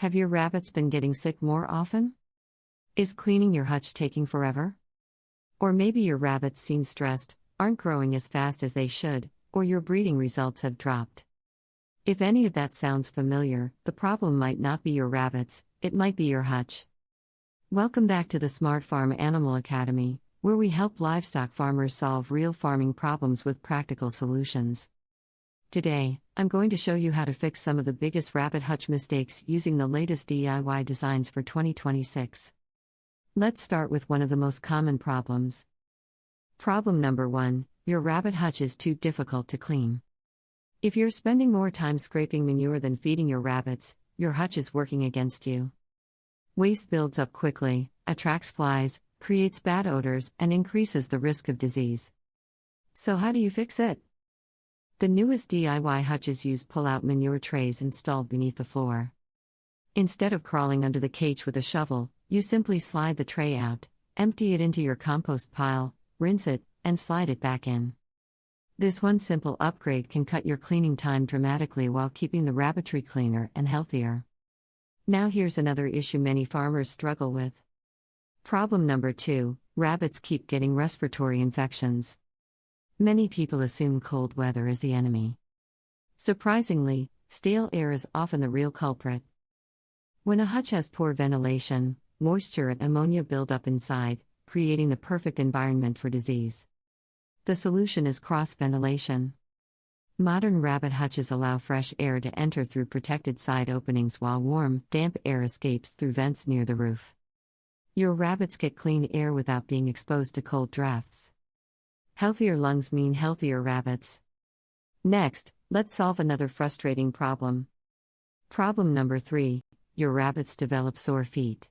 Have your rabbits been getting sick more often? Is cleaning your hutch taking forever? Or maybe your rabbits seem stressed, aren't growing as fast as they should, or your breeding results have dropped. If any of that sounds familiar, the problem might not be your rabbits, it might be your hutch. Welcome back to the Smart Farm Animal Academy, where we help livestock farmers solve real farming problems with practical solutions. Today, I'm going to show you how to fix some of the biggest rabbit hutch mistakes using the latest DIY designs for 2026. Let's start with one of the most common problems. Problem number 1, your rabbit hutch is too difficult to clean. If you're spending more time scraping manure than feeding your rabbits, your hutch is working against you. Waste builds up quickly, attracts flies, creates bad odors, and increases the risk of disease. So how do you fix it? The newest DIY hutches use pull-out manure trays installed beneath the floor. Instead of crawling under the cage with a shovel, you simply slide the tray out, empty it into your compost pile, rinse it, and slide it back in. This one simple upgrade can cut your cleaning time dramatically while keeping the rabbitry cleaner and healthier. Now here's another issue many farmers struggle with. Problem number 2, rabbits keep getting respiratory infections. Many people assume cold weather is the enemy. Surprisingly, stale air is often the real culprit. When a hutch has poor ventilation, moisture and ammonia build up inside, creating the perfect environment for disease. The solution is cross-ventilation. Modern rabbit hutches allow fresh air to enter through protected side openings while warm, damp air escapes through vents near the roof. Your rabbits get clean air without being exposed to cold drafts. Healthier lungs mean healthier rabbits. Next, let's solve another frustrating problem. Problem number 3, your rabbits develop sore feet.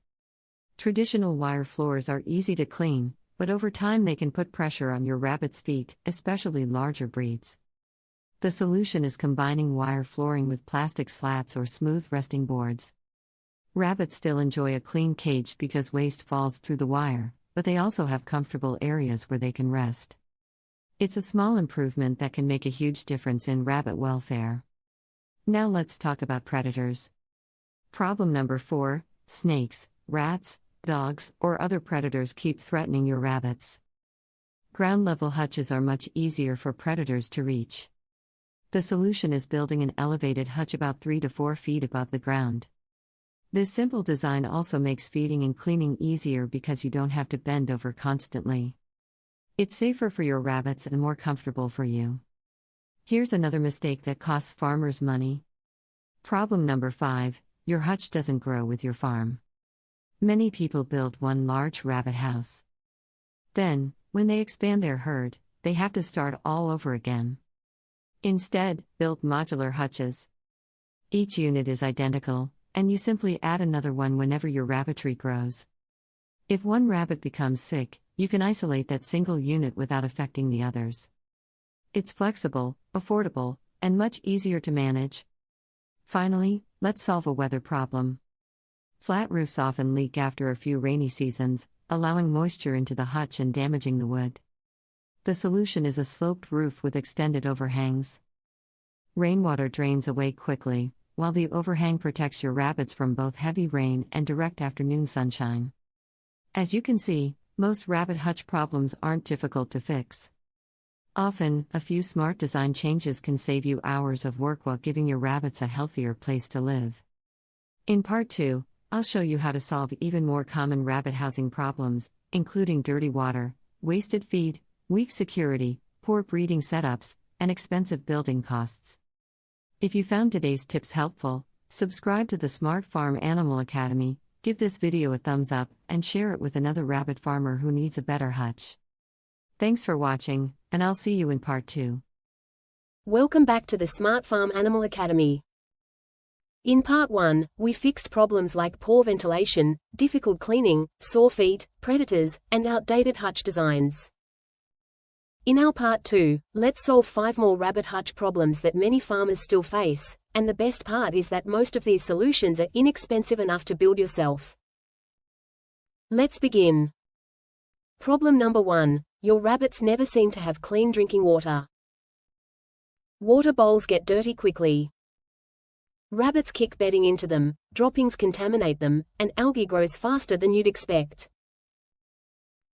Traditional wire floors are easy to clean, but over time they can put pressure on your rabbits' feet, especially larger breeds. The solution is combining wire flooring with plastic slats or smooth resting boards. Rabbits still enjoy a clean cage because waste falls through the wire, but they also have comfortable areas where they can rest. It's a small improvement that can make a huge difference in rabbit welfare. Now let's talk about predators. Problem number 4, snakes, rats, dogs, or other predators keep threatening your rabbits. Ground-level hutches are much easier for predators to reach. The solution is building an elevated hutch about 3 to 4 feet above the ground. This simple design also makes feeding and cleaning easier because you don't have to bend over constantly. It's safer for your rabbits and more comfortable for you. Here's another mistake that costs farmers money. Problem number 5, your hutch doesn't grow with your farm. Many people build one large rabbit house. Then, when they expand their herd, they have to start all over again. Instead, build modular hutches. Each unit is identical, and you simply add another one whenever your rabbitry grows. If one rabbit becomes sick, you can isolate that single unit without affecting the others. It's flexible, affordable, and much easier to manage. Finally, let's solve a weather problem. Flat roofs often leak after a few rainy seasons, allowing moisture into the hutch and damaging the wood. The solution is a sloped roof with extended overhangs. Rainwater drains away quickly, while the overhang protects your rabbits from both heavy rain and direct afternoon sunshine. As you can see, most rabbit hutch problems aren't difficult to fix. Often, a few smart design changes can save you hours of work while giving your rabbits a healthier place to live. In part 2, I'll show you how to solve even more common rabbit housing problems, including dirty water, wasted feed, weak security, poor breeding setups, and expensive building costs. If you found today's tips helpful, subscribe to the Smart Farm Animal Academy, give this video a thumbs up, and share it with another rabbit farmer who needs a better hutch. Thanks for watching, and I'll see you in part 2. Welcome back to the Smart Farm Animal Academy. In part 1, we fixed problems like poor ventilation, difficult cleaning, sore feet, predators, and outdated hutch designs. In our part 2, let's solve 5 more rabbit hutch problems that many farmers still face, and the best part is that most of these solutions are inexpensive enough to build yourself. Let's begin. Problem number 1. Your rabbits never seem to have clean drinking water. Water bowls get dirty quickly. Rabbits kick bedding into them, droppings contaminate them, and algae grows faster than you'd expect.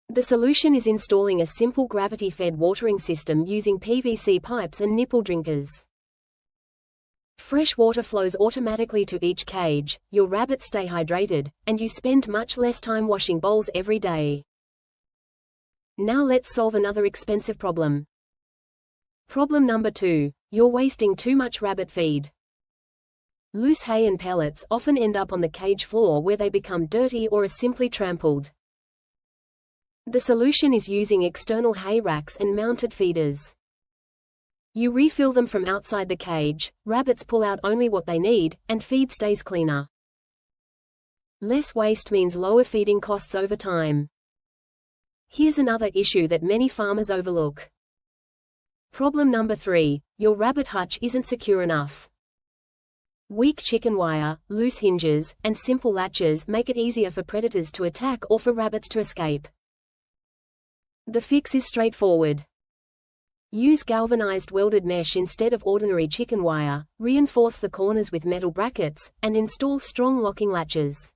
The solution is installing a simple gravity-fed watering system using PVC pipes and nipple drinkers. Fresh water flows automatically to each cage, your rabbits stay hydrated, and you spend much less time washing bowls every day. Now let's solve another expensive problem. Problem number 2. You're wasting too much rabbit feed. Loose hay and pellets often end up on the cage floor where they become dirty or are simply trampled. The solution is using external hay racks and mounted feeders. You refill them from outside the cage, rabbits pull out only what they need, and feed stays cleaner. Less waste means lower feeding costs over time. Here's another issue that many farmers overlook. Problem number 3. Your rabbit hutch isn't secure enough. Weak chicken wire, loose hinges, and simple latches make it easier for predators to attack or for rabbits to escape. The fix is straightforward. Use galvanized welded mesh instead of ordinary chicken wire, reinforce the corners with metal brackets, and install strong locking latches.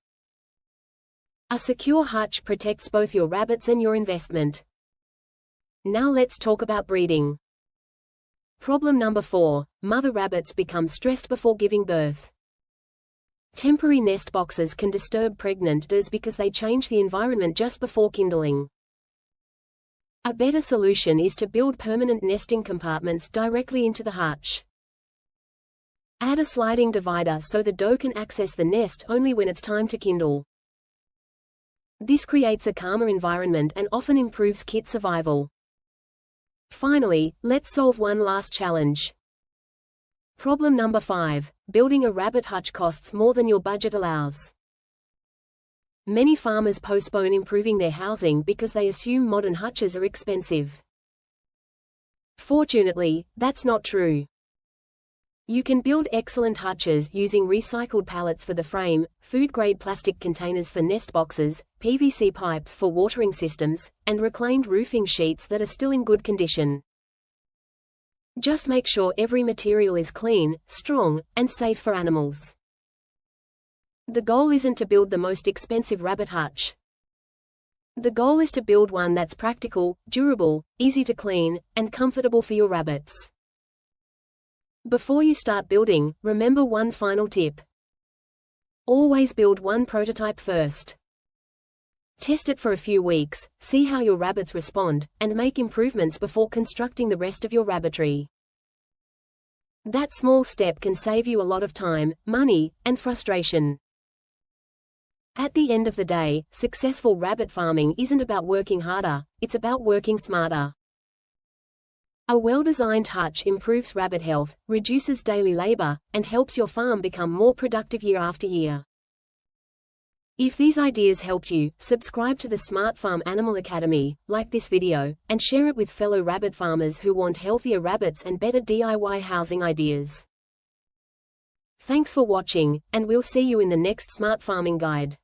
A secure hutch protects both your rabbits and your investment. Now let's talk about breeding. Problem number 4. Mother rabbits become stressed before giving birth. Temporary nest boxes can disturb pregnant does because they change the environment just before kindling. A better solution is to build permanent nesting compartments directly into the hutch. Add a sliding divider so the doe can access the nest only when it's time to kindle. This creates a calmer environment and often improves kit survival. Finally, let's solve one last challenge. Problem number 5. Building a rabbit hutch costs more than your budget allows. Many farmers postpone improving their housing because they assume modern hutches are expensive. Fortunately, that's not true. You can build excellent hutches using recycled pallets for the frame, food-grade plastic containers for nest boxes, PVC pipes for watering systems, and reclaimed roofing sheets that are still in good condition. Just make sure every material is clean, strong, and safe for animals. The goal isn't to build the most expensive rabbit hutch. The goal is to build one that's practical, durable, easy to clean, and comfortable for your rabbits. Before you start building, remember one final tip. Always build one prototype first. Test it for a few weeks, see how your rabbits respond, and make improvements before constructing the rest of your rabbitry. That small step can save you a lot of time, money, and frustration. At the end of the day, successful rabbit farming isn't about working harder, it's about working smarter. A well-designed hutch improves rabbit health, reduces daily labor, and helps your farm become more productive year after year. If these ideas helped you, subscribe to the Smart Farm Animal Academy, like this video, and share it with fellow rabbit farmers who want healthier rabbits and better DIY housing ideas. Thanks for watching, and we'll see you in the next Smart Farming Guide.